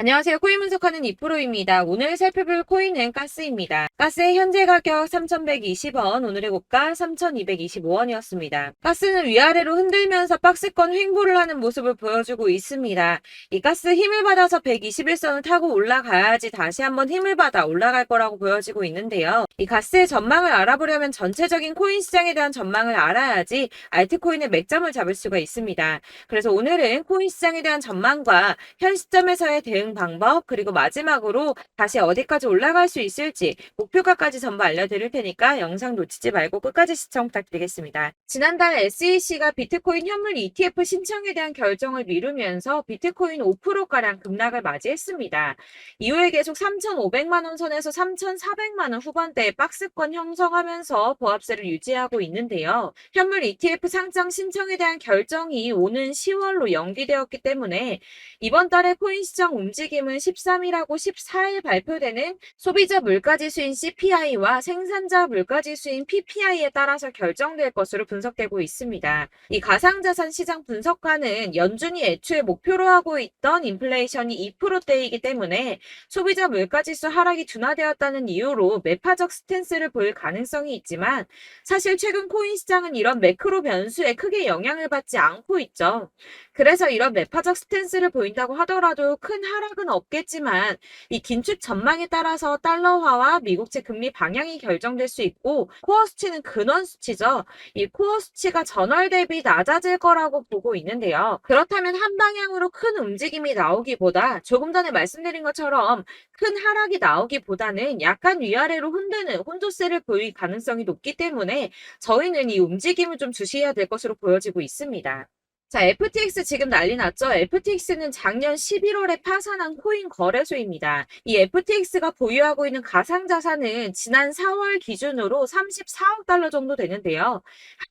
안녕하세요. 코인 분석하는 이프로입니다. 오늘 살펴볼 코인은 가스입니다. 가스의 현재 가격 3,120원, 오늘의 고가 3,225원이었습니다. 가스는 위아래로 흔들면서 박스권 횡보를 하는 모습을 보여주고 있습니다. 이 가스 힘을 받아서 121선을 타고 올라가야지 다시 한번 힘을 받아 올라갈 거라고 보여지고 있는데요. 이 가스의 전망을 알아보려면 전체적인 코인 시장에 대한 전망을 알아야지 알트코인의 맥점을 잡을 수가 있습니다. 그래서 오늘은 코인 시장에 대한 전망과 현 시점에서의 대응 방법, 그리고 마지막으로 다시 어디까지 올라갈 수 있을지 목표가까지 전부 알려드릴 테니까 영상 놓치지 말고 끝까지 시청 부탁드리겠습니다. 지난달 SEC가 비트코인 현물 ETF 신청에 대한 결정을 미루면서 비트코인 5%가량 급락을 맞이했습니다. 이후에 계속 3,500만 원 선에서 3,400만 원 후반대의 박스권 형성하면서 보합세를 유지하고 있는데요. 현물 ETF 상장 신청에 대한 결정이 오는 10월로 연기되었기 때문에 이번 달에 코인 시장 움직임은 13일하고 14일 발표되는 소비자 물가지수인 CPI와 생산자 물가지수인 PPI에 따라서 결정될 것으로 분석되고 있습니다. 이 가상자산 시장 분석가는 연준이 애초에 목표로 하고 있던 인플레이션이 2%대이기 때문에 소비자 물가지수 하락이 둔화되었다는 이유로 매파적 스탠스를 보일 가능성이 있지만 사실 최근 코인 시장은 이런 매크로 변수에 크게 영향을 받지 않고 있죠. 그래서 이런 매파적 스탠스를 보인다고 하더라도 큰 하락은 없겠지만 이 긴축 전망에 따라서 달러화와 미국채 금리 방향이 결정될 수 있고 코어 수치는 근원 수치죠. 이 코어 수치가 전월 대비 낮아질 거라고 보고 있는데요. 그렇다면 한 방향으로 큰 움직임이 나오기보다 조금 전에 말씀드린 것처럼 큰 하락이 나오기보다는 약간 위아래로 흔드는 혼조세를 보일 가능성이 높기 때문에 저희는 이 움직임을 좀 주시해야 될 것으로 보여지고 있습니다. 자, FTX 지금 난리 났죠? FTX는 작년 11월에 파산한 코인 거래소입니다. 이 FTX가 보유하고 있는 가상자산은 지난 4월 기준으로 34억 달러 정도 되는데요.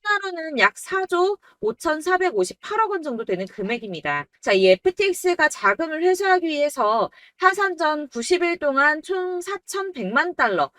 하나로는 약 4조 5,458억 원 정도 되는 금액입니다. 자, 이 FTX가 자금을 회수하기 위해서 파산 전 90일 동안 총 4,100만 달러,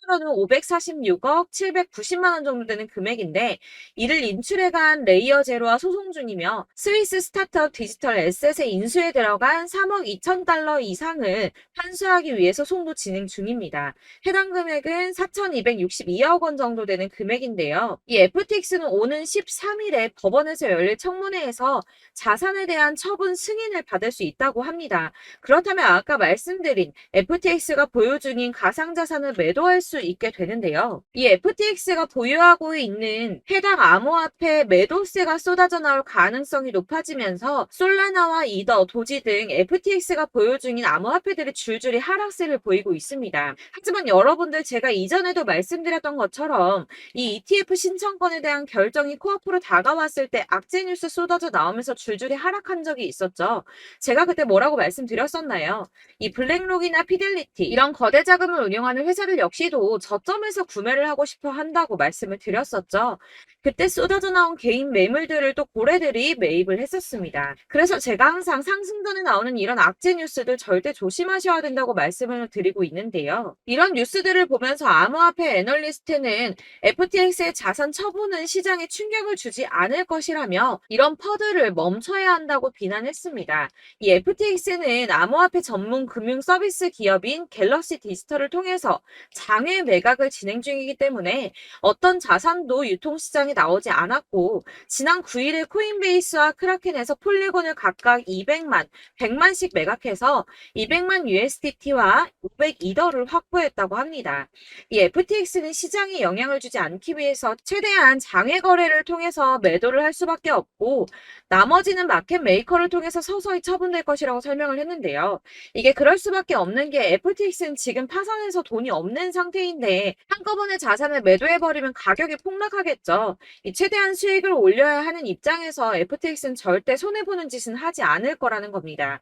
하나로는 546억 790만 원 정도 되는 금액인데 이를 인출해간 레이어 제로와 소송 중이며 스위스 스타트업 디지털 에셋의 인수에 들어간 3억 2천 달러 이상을 환수하기 위해서 소송도 진행 중입니다. 해당 금액은 4,262억 원 정도 되는 금액인데요. 이 FTX는 오는 13일에 법원에서 열릴 청문회에서 자산에 대한 처분 승인을 받을 수 있다고 합니다. 그렇다면 아까 말씀드린 FTX가 보유 중인 가상자산을 매도할 수 있게 되는데요. 이 FTX가 보유하고 있는 해당 암호화폐 매도세가 쏟아져 나올 가능성이 높아지면서 솔라나와 이더, 도지 등 FTX가 보유 중인 암호화폐들이 줄줄이 하락세를 보이고 있습니다. 하지만 여러분들 제가 이전에도 말씀드렸던 것처럼 이 ETF 신청권에 대한 결정이 코앞으로 다가왔을 때 악재 뉴스 쏟아져 나오면서 줄줄이 하락한 적이 있었죠. 제가 그때 뭐라고 말씀드렸었나요? 이 블랙록이나 피델리티 이런 거대 자금을 운용하는 회사들 역시도 저점에서 구매를 하고 싶어 한다고 말씀을 드렸었죠. 그때 쏟아져 나온 개인 매물들을 또 고래들이 매입을 했었습니다. 그래서 제가 항상 상승전에 나오는 이런 악재 뉴스들 절대 조심하셔야 된다고 말씀을 드리고 있는데요. 이런 뉴스들을 보면서 암호화폐 애널리스트는 FTX의 자산 처분은 시장에 충격을 주지 않을 것이라며 이런 퍼들을 멈춰야 한다고 비난했습니다. 이 FTX는 암호화폐 전문 금융 서비스 기업인 갤럭시 디지털을 통해서 장외 매각을 진행 중이기 때문에 어떤 자산도 유통시장에 나오지 않았고 지난 9일에 코인베이스와 크라켄에서 폴리곤을 각각 200만, 100만씩 매각해서 200만 USDT와 500이더를 확보했다고 합니다. 이 FTX는 시장에 영향을 주지 않기 위해서 최대한 장외 거래를 통해서 매도를 할 수밖에 없고 나머지는 마켓 메이커를 통해서 서서히 처분될 것이라고 설명을 했는데요. 이게 그럴 수밖에 없는 게 FTX는 지금 파산해서 돈이 없는 상태인데 한꺼번에 자산을 매도해버리면 가격이 폭락하겠죠. 이 최대한 수익을 올려야 하는 입장에서 FTX는 절대 손해보는 짓은 하지 않을 거라는 겁니다.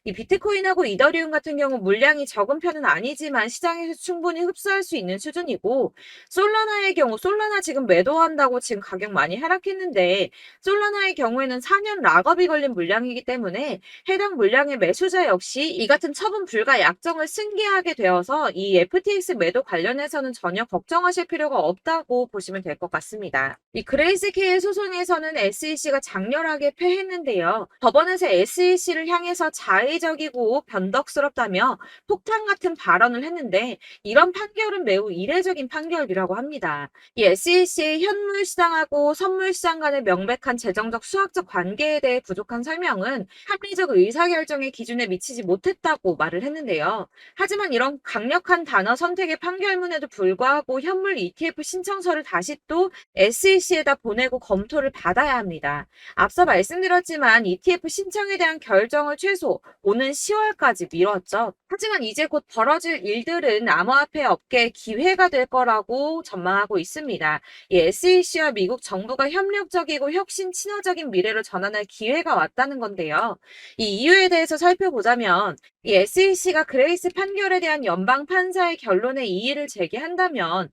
이 비트코인하고 이더리움 같은 경우 물량이 적은 편은 아니지만 시장에서 충분히 흡수할 수 있는 수준이고 솔라나의 경우 솔라나 지금 매도한다고 지금 가격 많이 하락했는데 솔라나의 경우에는 4년 락업이 걸린 물량이기 때문에 해당 물량의 매수자 역시 이 같은 처분 불가 약정을 승계하게 되어서 이 FTX 매도 관련해서는 전혀 걱정하실 필요가 없다고 보시면 될 것 같습니다. 이 그레이스케일 소송에서는 SEC가 장렬하게 패했는데요. 법원에서 SEC를 향해서 자의 인위적이고 변덕스럽다며 폭탄 같은 발언을 했는데 이런 판결은 매우 이례적인 판결이라고 합니다. 이 SEC의 현물 시장하고 선물 시장 간의 명백한 재정적 수학적 관계에 대해 부족한 설명은 합리적 의사결정의 기준에 미치지 못했다고 말을 했는데요. 하지만 이런 강력한 단어 선택의 판결문에도 불구하고 현물 ETF 신청서를 다시 또 SEC에다 보내고 검토를 받아야 합니다. 앞서 말씀드렸지만 ETF 신청에 대한 결정을 최소 오는 10월까지 미뤘죠. 하지만 이제 곧 벌어질 일들은 암호화폐 업계의 기회가 될 거라고 전망하고 있습니다. 이 SEC와 미국 정부가 협력적이고 혁신 친화적인 미래로 전환할 기회가 왔다는 건데요. 이 이유에 대해서 살펴보자면 이 SEC가 그레이스 판결에 대한 연방 판사의 결론에 이의를 제기한다면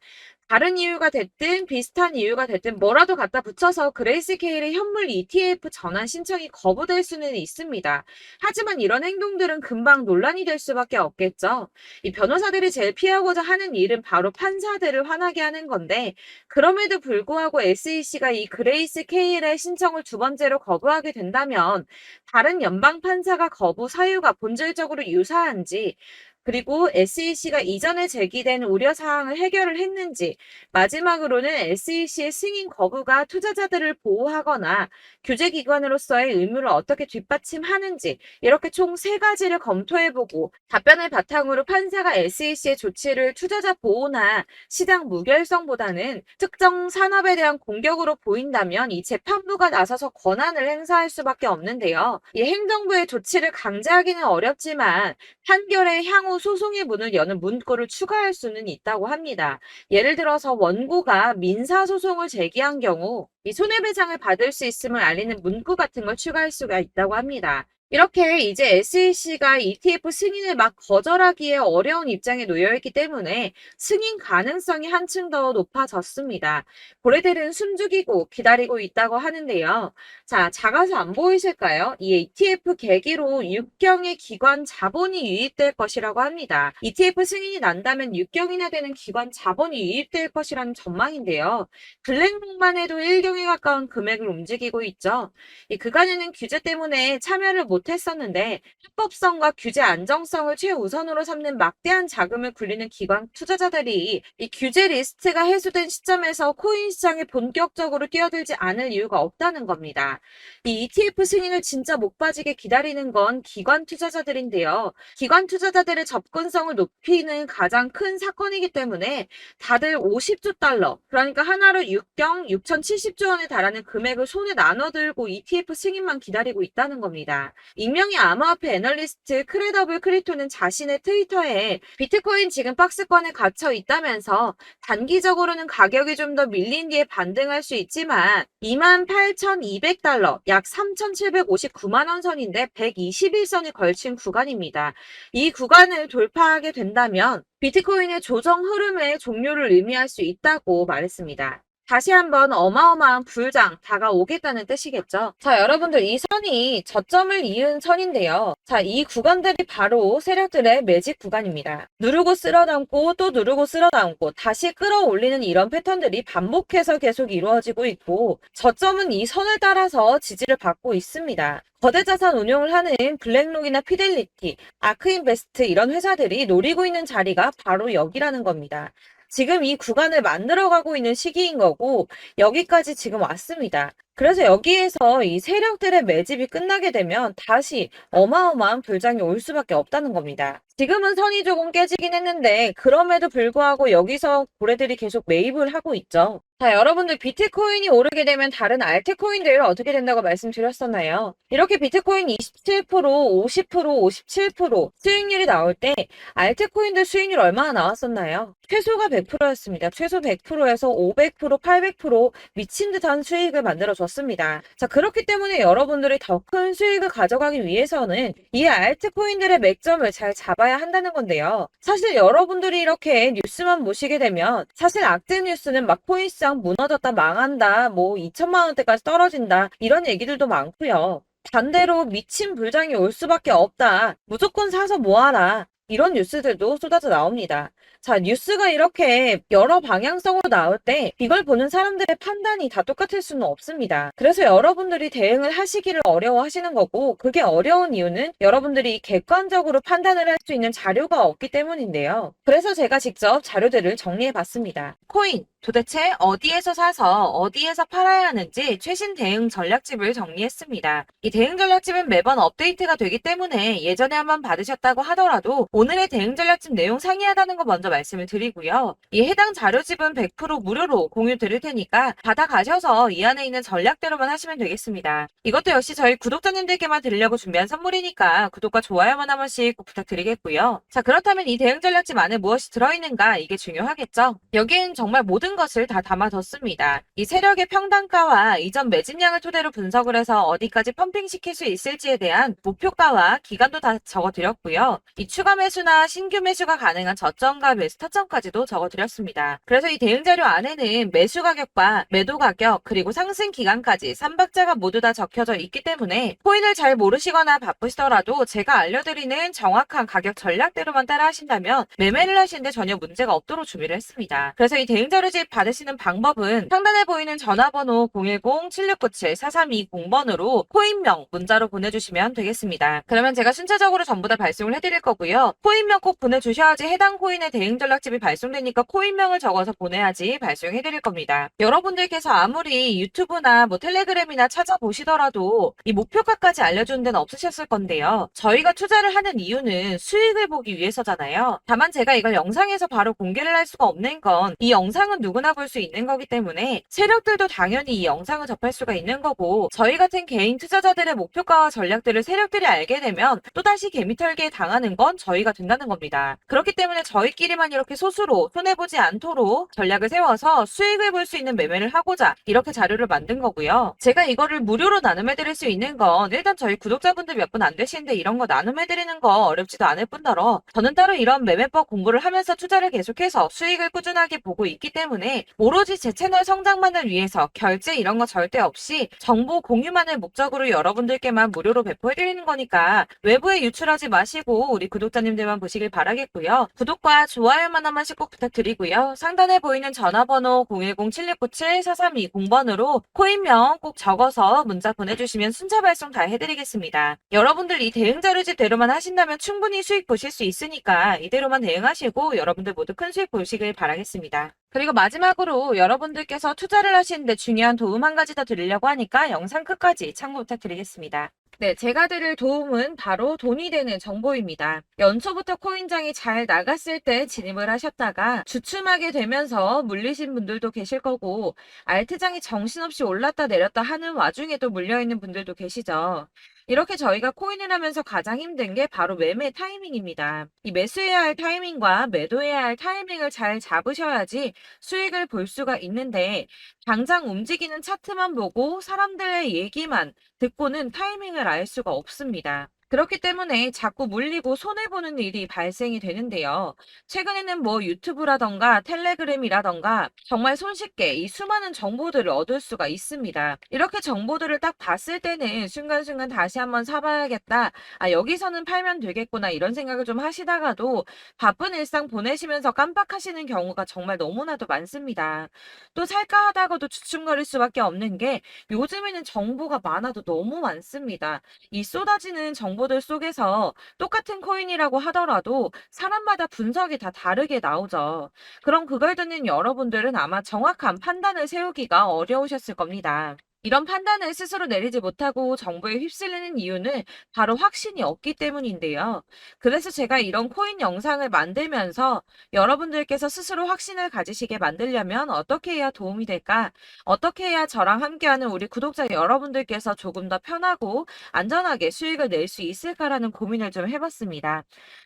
다른 이유가 됐든 비슷한 이유가 됐든 뭐라도 갖다 붙여서 그레이스 케일의 현물 ETF 전환 신청이 거부될 수는 있습니다. 하지만 이런 행동들은 금방 논란이 될 수밖에 없겠죠. 이 변호사들이 제일 피하고자 하는 일은 바로 판사들을 화나게 하는 건데 그럼에도 불구하고 SEC가 이 그레이스 케일의 신청을 두 번째로 거부하게 된다면 다른 연방 판사가 거부 사유가 본질적으로 유사한지 그리고 SEC가 이전에 제기된 우려사항을 해결을 했는지, 마지막으로는 SEC의 승인 거부가 투자자들을 보호하거나 규제기관으로서의 의무를 어떻게 뒷받침하는지, 이렇게 총 3가지를 검토해보고 답변을 바탕으로 판사가 SEC의 조치를 투자자 보호나 시장 무결성보다는 특정 산업에 대한 공격으로 보인다면 이 재판부가 나서서 권한을 행사할 수밖에 없는데요. 이 행정부의 조치를 강제하기는 어렵지만 판결에 향후 소송의 문을 여는 문구를 추가할 수는 있다고 합니다. 예를 들어서 원고가 민사소송을 제기한 경우 이 손해배상을 받을 수 있음을 알리는 문구 같은 걸 추가할 수가 있다고 합니다. 이렇게 이제 SEC가 ETF 승인을 막 거절하기에 어려운 입장에 놓여있기 때문에 승인 가능성이 한층 더 높아졌습니다. 고래들은 숨죽이고 기다리고 있다고 하는데요. 자, 작아서 안 보이실까요? 이 ETF 계기로 육경의 기관 자본이 유입될 것이라고 합니다. ETF 승인이 난다면 6경이나 되는 기관 자본이 유입될 것이라는 전망인데요. 블랙록만 해도 1경에 가까운 금액을 움직이고 있죠. 이 그간에는 규제 때문에 참여를 못했었는데 합법성과 규제 안정성을 최우선으로 삼는 막대한 자금을 굴리는 기관 투자자들이 이 규제 리스트가 해소된 시점에서 코인 시장에 본격적으로 뛰어들지 않을 이유가 없다는 겁니다. 이 ETF 승인을 진짜 목 빠지게 기다리는 건 기관 투자자들인데요. 기관 투자자들의 접근성을 높이는 가장 큰 사건이기 때문에 다들 50조 달러, 그러니까 하나로 6경 6,070조 원에 달하는 금액을 손에 나눠들고 ETF 승인만 기다리고 있다는 겁니다. 익명의 암호화폐 애널리스트 크레더블 크리토는 자신의 트위터에 비트코인 지금 박스권에 갇혀 있다면서 단기적으로는 가격이 좀 더 밀린 뒤에 반등할 수 있지만 28,200달러, 약 3,759만 원 선인데 121선이 걸친 구간입니다. 이 구간을 돌파하게 된다면 비트코인의 조정 흐름의 종료를 의미할 수 있다고 말했습니다. 다시 한번 어마어마한 불장 다가오겠다는 뜻이겠죠. 자, 여러분들 이 선이 저점을 이은 선인데요. 자, 이 구간들이 바로 세력들의 매직 구간입니다. 누르고 쓸어담고 또 누르고 쓸어담고 다시 끌어올리는 이런 패턴들이 반복해서 계속 이루어지고 있고 저점은 이 선을 따라서 지지를 받고 있습니다. 거대 자산 운용을 하는 블랙록이나 피델리티, 아크인베스트 이런 회사들이 노리고 있는 자리가 바로 여기라는 겁니다. 지금 이 구간을 만들어가고 있는 시기인 거고 여기까지 지금 왔습니다. 그래서 여기에서 이 세력들의 매집이 끝나게 되면 다시 어마어마한 불장이 올 수밖에 없다는 겁니다. 지금은 선이 조금 깨지긴 했는데 그럼에도 불구하고 여기서 고래들이 계속 매입을 하고 있죠. 자, 여러분들 비트코인이 오르게 되면 다른 알트코인들 어떻게 된다고 말씀드렸었나요? 이렇게 비트코인 27%, 50%, 57% 수익률이 나올 때 알트코인들 수익률 얼마나 나왔었나요? 최소가 100%였습니다. 최소 100%에서 500%, 800% 미친 듯한 수익을 만들어줬습니다. 자, 그렇기 때문에 여러분들이 더 큰 수익을 가져가기 위해서는 이 알트코인들의 맥점을 잘 잡아야 한다는 건데요. 사실 여러분들이 이렇게 뉴스만 보시게 되면 사실 악재 뉴스는 막 코인 시장 무너졌다, 망한다, 뭐 2천만 원대까지 떨어진다 이런 얘기들도 많고요. 반대로 미친 불장이 올 수밖에 없다. 무조건 사서 모아라. 이런 뉴스들도 쏟아져 나옵니다. 자, 뉴스가 이렇게 여러 방향성으로 나올 때 이걸 보는 사람들의 판단이 다 똑같을 수는 없습니다. 그래서 여러분들이 대응을 하시기를 어려워하시는 거고, 그게 어려운 이유는 여러분들이 객관적으로 판단을 할 수 있는 자료가 없기 때문인데요. 그래서 제가 직접 자료들을 정리해 봤습니다. 코인, 도대체 어디에서 사서 어디에서 팔아야 하는지 최신 대응 전략집을 정리했습니다. 이 대응 전략집은 매번 업데이트가 되기 때문에 예전에 한번 받으셨다고 하더라도 오늘의 대응 전략집 내용 상이하다는 거 먼저 말씀을 드리고요. 이 해당 자료집은 100% 무료로 공유 드릴 테니까 받아가셔서 이 안에 있는 전략대로만 하시면 되겠습니다. 이것도 역시 저희 구독자님들께만 드리려고 준비한 선물이니까 구독과 좋아요만 한 번씩 꼭 부탁드리겠고요. 자, 그렇다면 이 대응 전략집 안에 무엇이 들어있는가, 이게 중요하겠죠? 여기엔 정말 모든 것을 다 담아뒀습니다. 이 세력의 평단가와 이전 매집량을 토대로 분석을 해서 어디까지 펌핑시킬 수 있을지에 대한 목표가와 기간도 다 적어드렸고요. 이 추가 매수나 신규 매수가 가능한 저점과 매수 타점까지도 적어드렸습니다. 그래서 이 대응 자료 안에는 매수 가격과 매도 가격, 그리고 상승 기간까지 3박자가 모두 다 적혀져 있기 때문에 코인을 잘 모르시거나 바쁘시더라도 제가 알려드리는 정확한 가격 전략대로만 따라 하신다면 매매를 하시는데 전혀 문제가 없도록 준비를 했습니다. 그래서 이 대응 자료집 받으시는 방법은 상단에 보이는 전화번호 010-7697-4320번으로 코인명 문자로 보내주시면 되겠습니다. 그러면 제가 순차적으로 전부 다 발송을 해드릴 거고요. 코인명 꼭 보내주셔야지 해당 코인의 대응 전략집이 발송되니까 코인명을 적어서 보내야지 발송해드릴 겁니다. 여러분들께서 아무리 유튜브나 텔레그램이나 찾아보시더라도 이 목표가까지 알려주는 데는 없으셨을 건데요. 저희가 투자를 하는 이유는 수익을 보기 위해서잖아요. 다만 제가 이걸 영상에서 바로 공개를 할 수가 없는 건 이 영상은 누구나 볼 수 있는 거기 때문에 세력들도 당연히 이 영상을 접할 수가 있는 거고, 저희 같은 개인 투자자들의 목표가와 전략들을 세력들이 알게 되면 또다시 개미털기에 당하는 건 저희가 된다는 겁니다. 그렇기 때문에 저희끼리만 이렇게 소수로 손해보지 않도록 전략을 세워서 수익을 볼 수 있는 매매를 하고자 이렇게 자료를 만든 거고요. 제가 이거를 무료로 나눔해드릴 수 있는 건 일단 저희 구독자분들 몇 분 안 되시는데 이런 거 나눔해드리는 거 어렵지도 않을 뿐더러 저는 따로 이런 매매법 공부를 하면서 투자를 계속해서 수익을 꾸준하게 보고 있기 때문에 오로지 제 채널 성장만을 위해서 결제 이런 거 절대 없이 정보 공유만을 목적으로 여러분들께만 무료로 배포해드리는 거니까 외부에 유출하지 마시고 우리 구독자님들만 보시길 바라겠고요. 구독과 좋아요만 한 번씩 꼭 부탁드리고요. 상단에 보이는 전화번호 010-7697-4320번으로 코인명 꼭 적어서 문자 보내주시면 순차 발송 다 해드리겠습니다. 여러분들 이 대응 자료집대로만 하신다면 충분히 수익 보실 수 있으니까 이대로만 대응하시고 여러분들 모두 큰 수익 보시길 바라겠습니다. 그리고 마지막으로 여러분들께서 투자를 하시는데 중요한 도움 한 가지 더 드리려고 하니까 영상 끝까지 참고 부탁드리겠습니다. 네, 제가 드릴 도움은 바로 돈이 되는 정보입니다. 연초부터 코인장이 잘 나갔을 때 진입을 하셨다가 주춤하게 되면서 물리신 분들도 계실 거고, 알트장이 정신없이 올랐다 내렸다 하는 와중에도 물려있는 분들도 계시죠. 이렇게 저희가 코인을 하면서 가장 힘든 게 바로 매매 타이밍입니다. 이 매수해야 할 타이밍과 매도해야 할 타이밍을 잘 잡으셔야지 수익을 볼 수가 있는데, 당장 움직이는 차트만 보고 사람들의 얘기만 듣고는 타이밍을 알 수가 없습니다. 그렇기 때문에 자꾸 물리고 손해보는 일이 발생이 되는데요. 최근에는 유튜브라던가 텔레그램이라던가 정말 손쉽게 이 수많은 정보들을 얻을 수가 있습니다. 이렇게 정보들을 딱 봤을 때는 순간순간 다시 한번 사봐야겠다. 아, 여기서는 팔면 되겠구나. 이런 생각을 좀 하시다가도 바쁜 일상 보내시면서 깜빡하시는 경우가 정말 너무나도 많습니다. 또 살까 하다가도 주춤거릴 수밖에 없는 게 요즘에는 정보가 많아도 너무 많습니다. 이 쏟아지는 정보들 속에서 똑같은 코인이라고 하더라도 사람마다 분석이 다 다르게 나오죠. 그럼 그걸 듣는 여러분들은 아마 정확한 판단을 세우기가 어려우셨을 겁니다. 이런 판단을 스스로 내리지 못하고 정보에 휩쓸리는 이유는 바로 확신이 없기 때문인데요. 그래서 제가 이런 코인 영상을 만들면서 여러분들께서 스스로 확신을 가지시게 만들려면 어떻게 해야 도움이 될까? 어떻게 해야 저랑 함께하는 우리 구독자 여러분들께서 조금 더 편하고 안전하게 수익을 낼 수 있을까라는 고민을 좀 해봤습니다.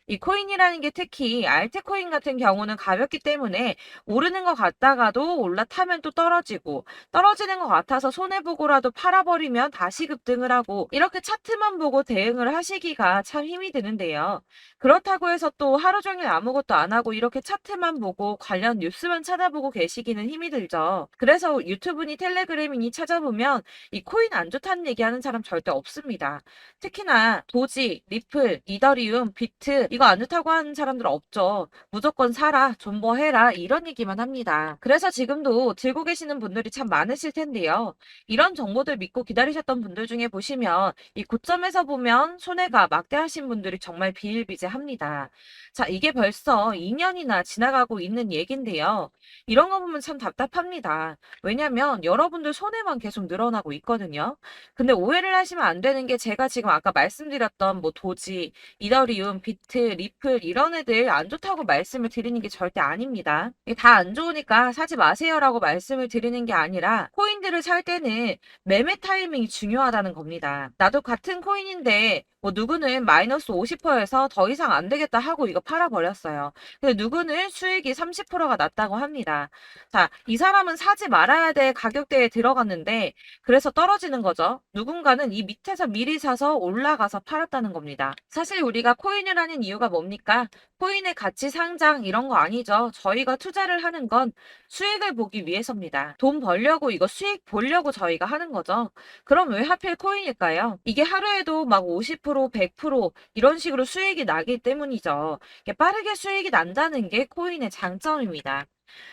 이 코인이라는 게 특히 알트코인 같은 경우는 가볍기 때문에 오르는 것 같다가도 올라타면 또 떨어지고 떨어지는 것 같아서 손해 보고라도 팔아버리면 다시 급등을 하고 이렇게 차트만 보고 대응을 하시기가 참 힘이 드는데요. 그렇다고 해서 또 하루 종일 아무것도 안 하고 이렇게 차트만 보고 관련 뉴스만 찾아보고 계시기는 힘이 들죠. 그래서 유튜브니 텔레그램이니 찾아보면 이 코인 안 좋다는 얘기하는 사람 절대 없습니다. 특히나 도지, 리플, 이더리움, 비트 이거 안 좋다고 하는 사람들 없죠. 무조건 사라, 존버해라 이런 얘기만 합니다. 그래서 지금도 들고 계시는 분들이 참 많으실 텐데요. 이런 정보들 믿고 기다리셨던 분들 중에 보시면 이 고점에서 보면 손해가 막대하신 분들이 정말 비일비재합니다. 자, 이게 벌써 2년이나 지나가고 있는 얘긴데요. 이런 거 보면 참 답답합니다. 왜냐면 여러분들 손해만 계속 늘어나고 있거든요. 근데 오해를 하시면 안 되는 게 제가 지금 아까 말씀드렸던 뭐 도지, 이더리움, 비트, 리플 이런 애들 안 좋다고 말씀을 드리는 게 절대 아닙니다. 다 안 좋으니까 사지 마세요라고 말씀을 드리는 게 아니라 코인들을 살 때는 매매 타이밍이 중요하다는 겁니다. 나도 같은 코인인데 뭐 누구는 마이너스 50%에서 더 이상 안 되겠다 하고 이거 팔아버렸어요. 근데 누구는 수익이 30%가 났다고 합니다. 자, 이 사람은 사지 말아야 될 가격대에 들어갔는데 그래서 떨어지는 거죠. 누군가는 이 밑에서 미리 사서 올라가서 팔았다는 겁니다. 사실 우리가 코인을 하는 이유가 뭡니까? 코인의 가치 상장 이런 거 아니죠. 저희가 투자를 하는 건 수익을 보기 위해서입니다. 돈 벌려고 이거 수익 보려고 저희가 하는 거죠. 그럼 왜 하필 코인일까요? 이게 하루에도 막 50%, 100% 이런 식으로 수익이 나기 때문이죠. 이게 빠르게 수익이 난다는 게 코인의 장점입니다.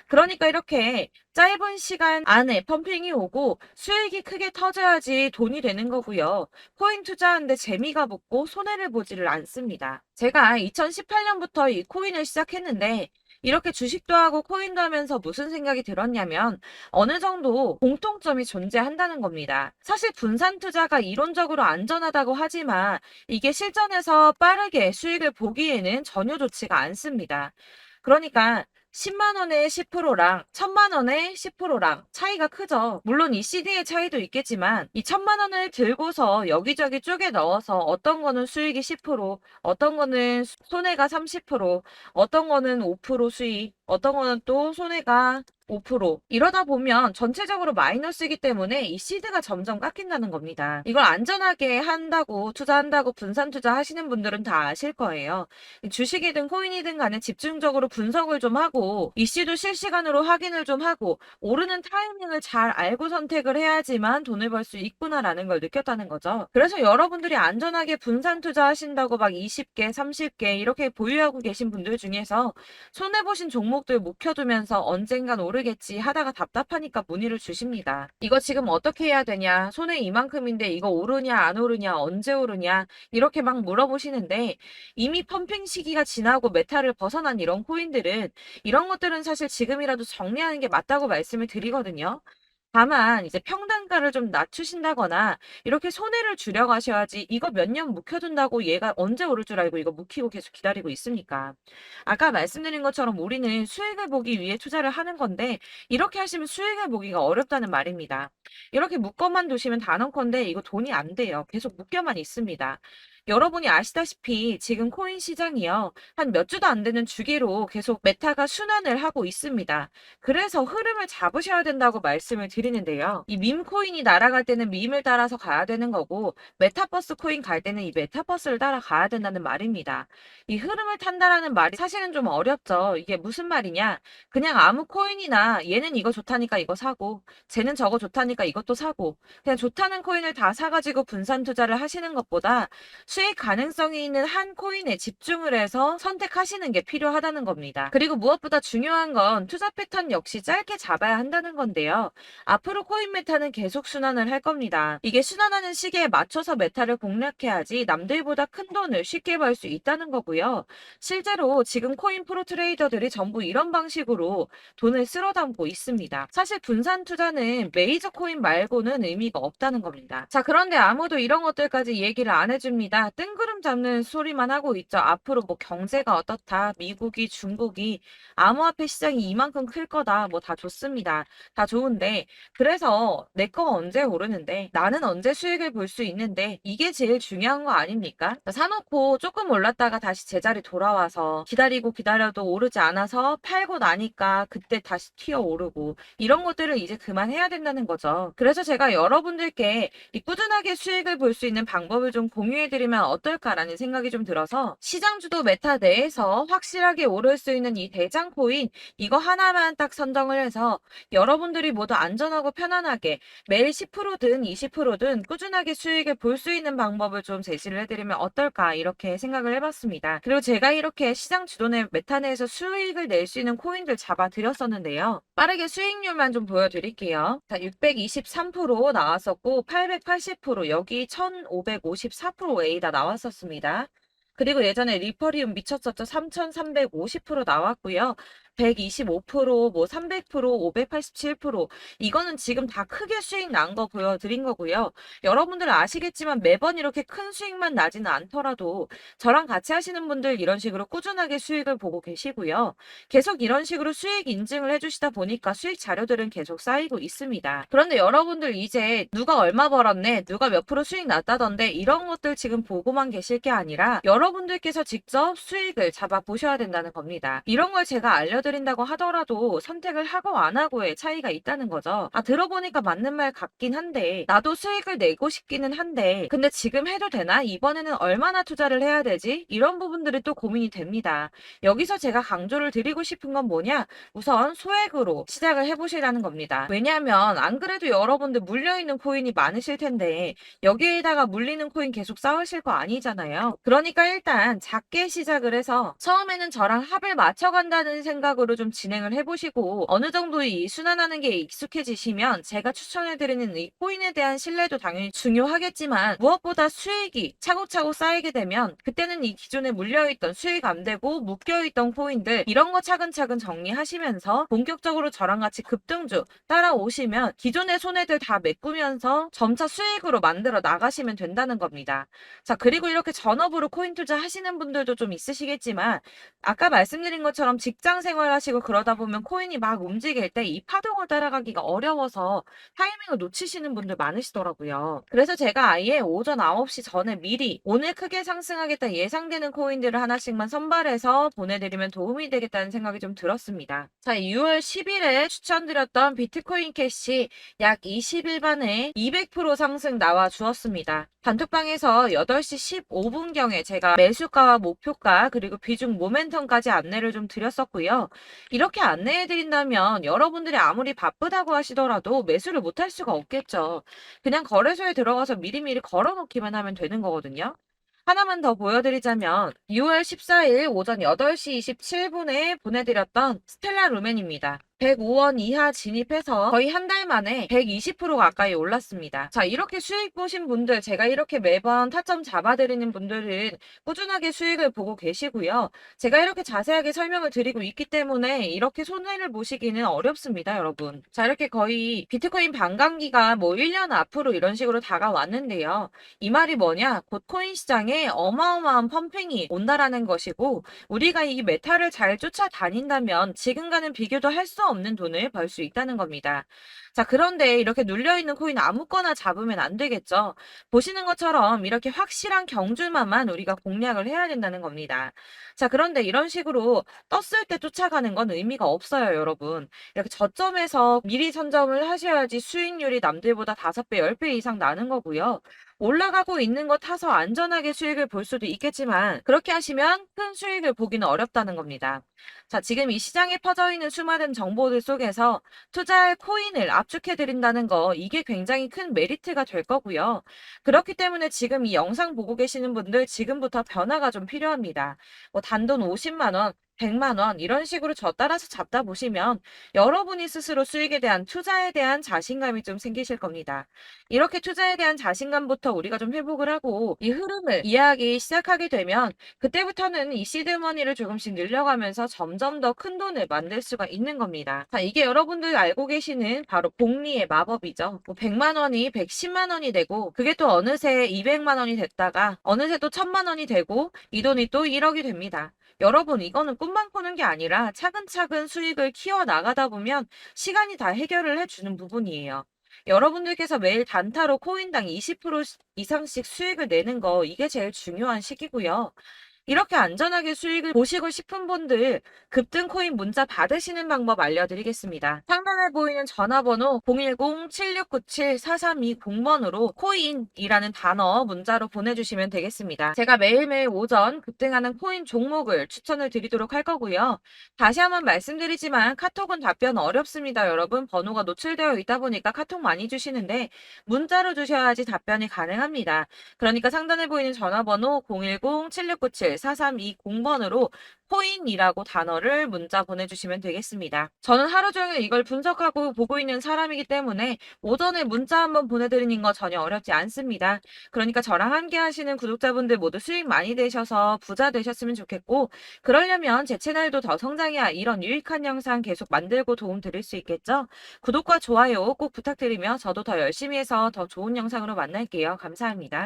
그러니까 이렇게 짧은 시간 안에 펌핑이 오고 수익이 크게 터져야지 돈이 되는 거고요. 코인 투자하는데 재미가 붙고 손해를 보지를 않습니다. 제가 2018년부터 이 코인을 시작했는데 이렇게 주식도 하고 코인도 하면서 무슨 생각이 들었냐면 어느 정도 공통점이 존재한다는 겁니다. 사실 분산 투자가 이론적으로 안전하다고 하지만 이게 실전에서 빠르게 수익을 보기에는 전혀 좋지가 않습니다. 그러니까 10만 원에 10%랑 1000만 원에 10%랑 차이가 크죠. 물론 이 CD의 차이도 있겠지만 이 1000만 원을 들고서 여기저기 쪼개 넣어서 어떤 거는 수익이 10%, 어떤 거는 손해가 30%, 어떤 거는 5% 수익, 어떤 거는 또 손해가 5% 이러다 보면 전체적으로 마이너스이기 때문에 이 시드가 점점 깎인다는 겁니다. 이걸 안전하게 한다고 투자한다고 분산 투자하시는 분들은 다 아실 거예요. 주식이든 코인이든 간에 집중적으로 분석을 좀 하고 이슈도 실시간으로 확인을 좀 하고 오르는 타이밍을 잘 알고 선택을 해야지만 돈을 벌 수 있구나라는 걸 느꼈다는 거죠. 그래서 여러분들이 안전하게 분산 투자하신다고 막 20개, 30개 이렇게 보유하고 계신 분들 중에서 손해보신 종목들 묵혀두면서 언젠간 오르겠지 하다가 답답하니까 문의를 주십니다. 이거 지금 어떻게 해야 되냐? 손해 이만큼인데 이거 오르냐 안 오르냐 언제 오르냐 이렇게 막 물어보시는데 이미 펌핑 시기가 지나고 메타를 벗어난 이런 코인들은 이런 것들은 사실 지금이라도 정리하는 게 맞다고 말씀을 드리거든요. 다만 이제 평단가를 좀 낮추신다거나 이렇게 손해를 줄여가셔야지 이거 몇 년 묵혀둔다고 얘가 언제 오를 줄 알고 이거 묵히고 계속 기다리고 있습니까? 아까 말씀드린 것처럼 우리는 수익을 보기 위해 투자를 하는 건데 이렇게 하시면 수익을 보기가 어렵다는 말입니다. 이렇게 묶어만 두시면 단언컨대 이거 돈이 안 돼요. 계속 묶여만 있습니다. 여러분이 아시다시피 지금 코인 시장이요. 한 몇 주도 안 되는 주기로 계속 메타가 순환을 하고 있습니다. 그래서 흐름을 잡으셔야 된다고 말씀을 드리는데요. 이 밈 코인이 날아갈 때는 밈을 따라서 가야 되는 거고 메타버스 코인 갈 때는 이 메타버스를 따라가야 된다는 말입니다. 이 흐름을 탄다라는 말이 사실은 좀 어렵죠. 이게 무슨 말이냐? 그냥 아무 코인이나 얘는 이거 좋다니까 이거 사고 쟤는 저거 좋다니까 이것도 사고 그냥 좋다는 코인을 다 사가지고 분산 투자를 하시는 것보다 수익 가능성이 있는 한 코인에 집중을 해서 선택하시는 게 필요하다는 겁니다. 그리고 무엇보다 중요한 건 투자 패턴 역시 짧게 잡아야 한다는 건데요. 앞으로 코인 메타는 계속 순환을 할 겁니다. 이게 순환하는 시기에 맞춰서 메타를 공략해야지 남들보다 큰 돈을 쉽게 벌 수 있다는 거고요. 실제로 지금 코인 프로 트레이더들이 전부 이런 방식으로 돈을 쓸어 담고 있습니다. 사실 분산 투자는 메이저 코인 말고는 의미가 없다는 겁니다. 자, 그런데 아무도 이런 것들까지 얘기를 안 해줍니다. 우리가 뜬구름 잡는 소리만 하고 있죠. 앞으로 뭐 경제가 어떻다, 미국이, 중국이 암호화폐 시장이 이만큼 클 거다, 뭐 다 좋습니다. 다 좋은데 그래서 내 거가 언제 오르는데 나는 언제 수익을 볼 수 있는데 이게 제일 중요한 거 아닙니까? 사놓고 조금 올랐다가 다시 제자리 돌아와서 기다리고 기다려도 오르지 않아서 팔고 나니까 그때 다시 튀어 오르고 이런 것들을 이제 그만해야 된다는 거죠. 그래서 제가 여러분들께 이 꾸준하게 수익을 볼 수 있는 방법을 좀 공유해드리면 어떨까라는 생각이 좀 들어서 시장주도 메타 내에서 확실하게 오를 수 있는 이 대장 코인 이거 하나만 딱 선정을 해서 여러분들이 모두 안전하고 편안하게 매일 10%든 20%든 꾸준하게 수익을 볼 수 있는 방법을 좀 제시를 해드리면 어떨까 이렇게 생각을 해봤습니다. 그리고 제가 이렇게 시장 주도내 메타 내에서 수익을 낼 수 있는 코인들 잡아드렸었는데요. 빠르게 수익률만 좀 보여드릴게요. 자, 623% 나왔었고 880% 여기 1554% A다 나왔었습니다. 그리고 예전에 리퍼리움 미쳤었죠. 3350% 나왔고요. 125%, 뭐 300%, 587% 이거는 지금 다 크게 수익 난 거 보여드린 거고요. 여러분들 아시겠지만 매번 이렇게 큰 수익만 나지는 않더라도 저랑 같이 하시는 분들 이런 식으로 꾸준하게 수익을 보고 계시고요. 계속 이런 식으로 수익 인증을 해주시다 보니까 수익 자료들은 계속 쌓이고 있습니다. 그런데 여러분들 이제 누가 얼마 벌었네, 누가 몇 프로 수익 났다던데 이런 것들 지금 보고만 계실 게 아니라 여러분들께서 직접 수익을 잡아 보셔야 된다는 겁니다. 이런 걸 제가 알려드린다고 하더라도 선택을 하고 안 하고의 차이가 있다는 거죠. 아, 들어보니까 맞는 말 같긴 한데 나도 수익을 내고 싶기는 한데 근데 지금 해도 되나? 이번에는 얼마나 투자를 해야 되지? 이런 부분들이 또 고민이 됩니다. 여기서 제가 강조를 드리고 싶은 건 뭐냐? 우선 소액으로 시작을 해보시라는 겁니다. 왜냐하면 안 그래도 여러분들 물려있는 코인이 많으실 텐데 여기에다가 물리는 코인 계속 쌓으실 거 아니잖아요. 그러니까 일단 작게 시작을 해서 처음에는 저랑 합을 맞춰간다는 생각으로 좀 진행을 해보시고 어느 정도 이 순환하는 게 익숙해지시면 제가 추천해드리는 이 코인에 대한 신뢰도 당연히 중요하겠지만 무엇보다 수익이 차곡차곡 쌓이게 되면 그때는 이 기존에 물려있던 수익 안 되고 묶여있던 코인들 이런 거 차근차근 정리하시면서 본격적으로 저랑 같이 급등주 따라오시면 기존의 손해들 다 메꾸면서 점차 수익으로 만들어 나가시면 된다는 겁니다. 자, 그리고 이렇게 전업으로 코인 투자 하시는 분들도 좀 있으시겠지만 아까 말씀드린 것처럼 직장 생활하시고 그러다 보면 코인이 막 움직일 때 이 파동을 따라가기가 어려워서 타이밍을 놓치시는 분들 많으시더라고요. 그래서 제가 아예 오전 9시 전에 미리 오늘 크게 상승하겠다 예상되는 코인들을 하나씩만 선발해서 보내드리면 도움이 되겠다는 생각이 좀 들었습니다. 자, 6월 10일에 추천드렸던 비트코인 캐시 약 20일 만에 200% 상승 나와 주었습니다. 단톡방에서 8시 15분경에 제가 매수가와 목표가 그리고 비중 모멘텀까지 안내를 좀 드렸었고요. 이렇게 안내해드린다면 여러분들이 아무리 바쁘다고 하시더라도 매수를 못할 수가 없겠죠. 그냥 거래소에 들어가서 미리미리 걸어놓기만 하면 되는 거거든요. 하나만 더 보여드리자면 6월 14일 오전 8시 27분에 보내드렸던 스텔라 루멘입니다. 105원 이하 진입해서 거의 한 달 만에 120% 가까이 올랐습니다. 자, 이렇게 수익 보신 분들, 제가 이렇게 매번 타점 잡아드리는 분들은 꾸준하게 수익을 보고 계시고요. 제가 이렇게 자세하게 설명을 드리고 있기 때문에 이렇게 손해를 보시기는 어렵습니다, 여러분. 자, 이렇게 거의 비트코인 반감기가 뭐 1년 앞으로 이런 식으로 다가왔는데요. 이 말이 뭐냐? 곧 코인 시장에 어마어마한 펌핑이 온다라는 것이고 우리가 이 메타를 잘 쫓아다닌다면 지금과는 비교도 할 수 없는 돈을 벌 수 있다는 겁니다. 자, 그런데 이렇게 눌려있는 코인 아무거나 잡으면 안 되겠죠. 보시는 것처럼 이렇게 확실한 경주만만 우리가 공략을 해야 된다는 겁니다. 자, 그런데 이런 식으로 떴을 때 쫓아가는 건 의미가 없어요, 여러분. 이렇게 저점에서 미리 선점을 하셔야지 수익률이 남들보다 5배, 10배 이상 나는 거고요. 올라가고 있는 거 타서 안전하게 수익을 볼 수도 있겠지만 그렇게 하시면 큰 수익을 보기는 어렵다는 겁니다. 자, 지금 이 시장에 퍼져 있는 수많은 정보들 속에서 투자할 코인을 압축해드린다는 거 이게 굉장히 큰 메리트가 될 거고요. 그렇기 때문에 지금 이 영상 보고 계시는 분들 지금부터 변화가 좀 필요합니다. 뭐 단돈 50만 원, 100만 원 이런 식으로 저 따라서 잡다 보시면 여러분이 스스로 수익에 대한 투자에 대한 자신감이 좀 생기실 겁니다. 이렇게 투자에 대한 자신감부터 우리가 좀 회복을 하고 이 흐름을 이해하기 시작하게 되면 그때부터는 이 시드머니를 조금씩 늘려가면서 점점 더 큰 돈을 만들 수가 있는 겁니다. 자, 이게 여러분들 알고 계시는 바로 복리의 마법이죠. 뭐 100만 원이 110만 원이 되고 그게 또 어느새 200만 원이 됐다가 어느새 또 1000만 원이 되고 이 돈이 또 1억이 됩니다. 여러분, 이거는 꿈만 꾸는 게 아니라 차근차근 수익을 키워 나가다 보면 시간이 다 해결을 해주는 부분이에요. 여러분들께서 매일 단타로 코인당 20% 이상씩 수익을 내는 거, 이게 제일 중요한 시기고요. 이렇게 안전하게 수익을 보시고 싶은 분들 급등 코인 문자 받으시는 방법 알려드리겠습니다. 상단에 보이는 전화번호 010-7697-4320번으로 코인이라는 단어 문자로 보내주시면 되겠습니다. 제가 매일매일 오전 급등하는 코인 종목을 추천을 드리도록 할 거고요. 다시 한번 말씀드리지만 카톡은 답변 어렵습니다. 여러분, 번호가 노출되어 있다 보니까 카톡 많이 주시는데 문자로 주셔야지 답변이 가능합니다. 그러니까 상단에 보이는 전화번호 010-7697-4320번으로 코인이라고 단어를 문자 보내주시면 되겠습니다. 저는 하루 종일 이걸 분석하고 보고 있는 사람이기 때문에 오전에 문자 한번 보내드리는 거 전혀 어렵지 않습니다. 그러니까 저랑 함께 하시는 구독자분들 모두 수익 많이 되셔서 부자 되셨으면 좋겠고, 그러려면 제 채널도 더 성장해야 이런 유익한 영상 계속 만들고 도움 드릴 수 있겠죠? 구독과 좋아요 꼭 부탁드리며 저도 더 열심히 해서 더 좋은 영상으로 만날게요. 감사합니다.